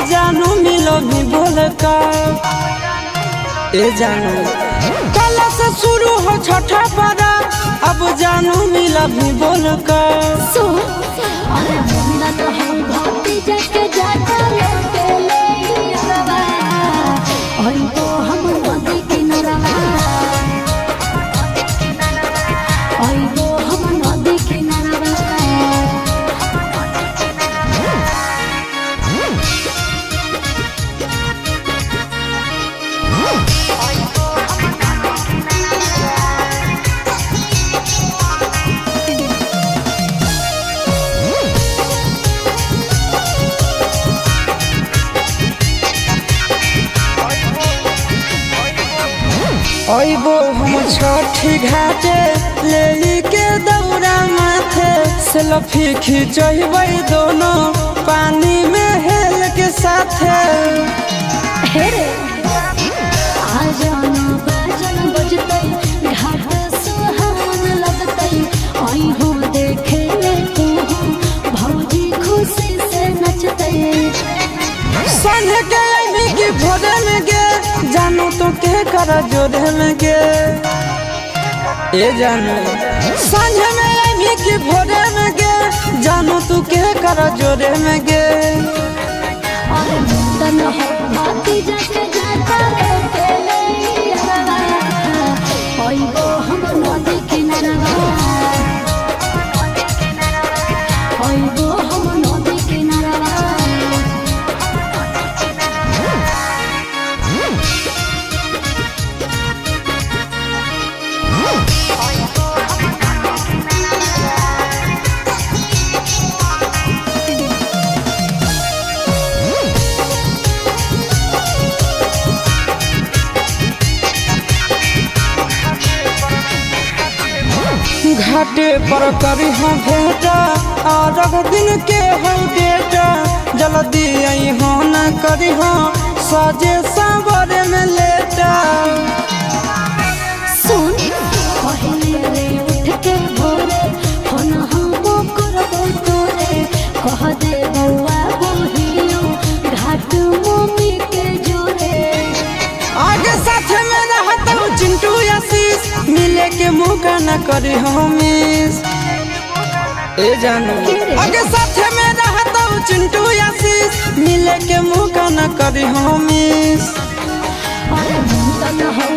जानू मिलो भी बोल का ए जानू कल से शुरू हो छठा पारा अब जानू मिलो भी बोल का अरे मुन्ना तो हम भक्ति जग जाता लेके ले रवा और तो हम नदी किनारा और तो हम नदी किनारा अइबो हम छठी घाटे ले के दौरा माथे सेल्फी खिंचबै दोनों पानी में हेल के साथे हे रे आजाना बाजन बजतै घाट सुहावन लगतै आई हो देखे तू भौजी खुशी से नचतै संग के अइबी की भोरे में गे जानू तो के कर जोरे में गे ए जानू संग में अइबी की भोरे में गे जानू तू के कर जोरे में गे और मुंडन हो भाती जग जाता लेके ले रवा ओई गो हम नदी किनारा ओई गो हम नदी किनारा घाटे पर करी हम भेटा और दिन के हो डेटा जल्दी आई हो न करी हो सजे सांवरे में लेटा सुन पहले रे उठ के भोरे फोन हम करबो तोरे कह दे बउआ बोहियो घाट मम्मी के जोरे आगे साथ में रहता हूँ चिंटू आशीष मिले के मौका न करी हो मिस ए जानू आगे साथ में रहता हूँ चिंटू आशीष मिले के मौका न करी हो मिस अरे मुंडन हो